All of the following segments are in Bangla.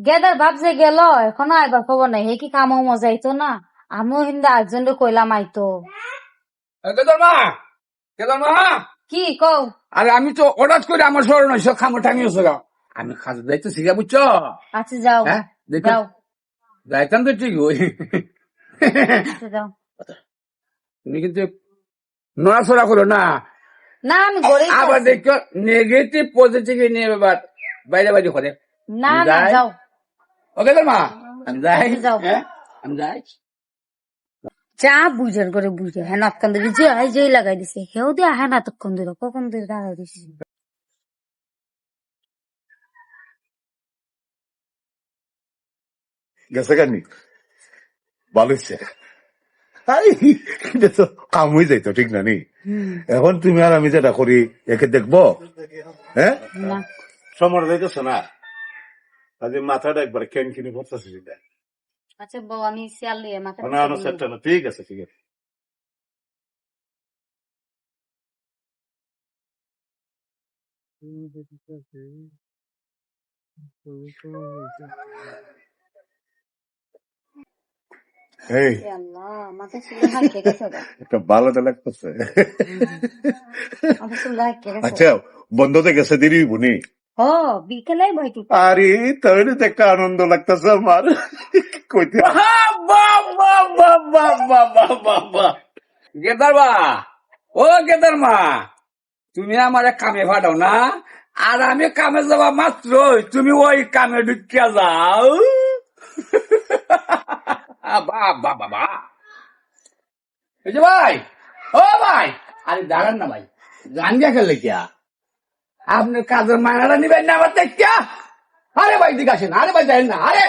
গেদার ভাবছে গেল এখনো আইবার খবর নাই, হে কি কামও মজা আইতো না। আমিও হিন্দা একজন কইলাম আইতো। কেদার মা, কেদার মা, কি কও? আরে আমি তো হঠাৎ করে আমার স্মরণ হয়েছে খামো টাঙিয়েছে গা। আমি খাজা যাইতে শিখা বুঝছো? আচ্ছা যাও হ্যাঁ দেখো, যাও যাইতাম তো ঠিক ওই। আচ্ছা যাও। তুমি কিন্তু নড়াচড়া করো না, না আমি ঘরেই তো আবার আছি। দেখো নেগেটিভ পজিটিভ নিয়ে এবার বাইরে বাইরে করে। না আমি না যাই। যাও ওকে মা, আমি যাই। আচ্ছা, যাও। হ্যাঁ আমি যাই। চা বুঝার করে বুঝে হ্যাঁ নাতকান ধরে যে আই যেই লাগাই দিছে হেও দিয়ে হ্যাঁ নাতক্ষণ ধরে কখন ধরে লাগাই দিছে। গেছে কানি ভালো হচ্ছে। এটা তো কাম হয়ে যাইতো ঠিক না নি? এখন তুমি আর আমি যেটা করি একে দেখবো, হ্যাঁ না সময় যাইতেছে না, কাজে মাথাটা একবার কেন কিনে পড়তেছে। আচ্ছা বউ আমি শিয়াল নিয়ে মাথা না না সেটা না, ঠিক আছে ঠিক আছে। এই আল্লাহ মাথা চুলে হাঁকে গেছে গা। একটা ভালো তো লাগতেছে। মাথা চুলে হাঁকে গেছে। আচ্ছা বন্ধতে গেছে দেরি বুনি। ও বিকেলে বইটি আরে তাহলে তো একটা আনন্দ লাগতেছে আমার কইতে। গেদার মা, ও গেদার মা, তুমি আমার কামে ফাটাও না, আর আমি কামে যাওয়া মাত্র তুমি ওই কামে ঢুকিয়া যাও। বাবা বাবা, এই যে ভাই, ও ভাই, আরে দাঁড়ান না ভাই, গান গিয়া খেললে কিয়া আপনি কাজের মায়নাটা নিবেন না আমার দেখিয়া? আরে ভাই দিকে আসেন, আরে ভাই যাই না, আরে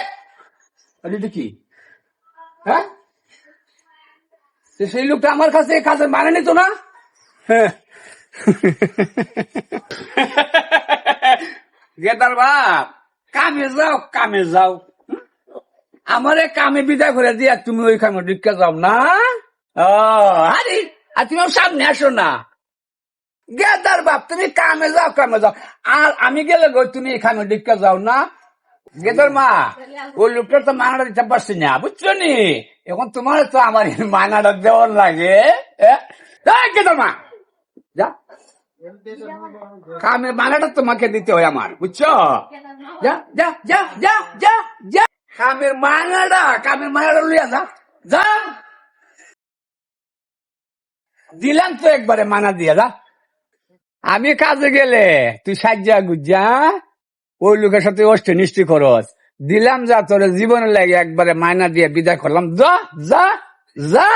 এটা কি? হ্যাঁ সেই লোকটা আমার কাছে কাজের মানে নিত না। গেদার বাপ, কামে যাও কামে যাও, আমারে কামে বিদায় করে দিয়া তুমি ওই কামে ঢুকে যাও না। ও আরে, আর তুমি সামনে আসো না। গেদার বাপ তুমি কামে যাও কামে যাও, আর আমি গেলে গো তুমি এখানে ঢুকে যাও না। গেদার মা, ওই লোকটা তো মানাটা দিতে পারছি না বুঝছো নি, এখন তোমার তো আমার মানাটা দেওয়ার লাগে। গেদার মা যা, কামের মানাটা তোমাকে দিতে হয় আমার, বুঝছো? যা যা যা যা যা যা, কামের মানাটা লইয়া যা যা। দিলাম তো একবারে মানা দিয়া যা। আমি কাজে গেলে তুই সাজ্জা গুজ্জা ওই লোকের সাথে অষ্টে নিষ্টি খরচ দিলাম, যা তোর জীবনের লাগে একবারে মায়না দিয়ে বিদায় করলাম, যা যা যা।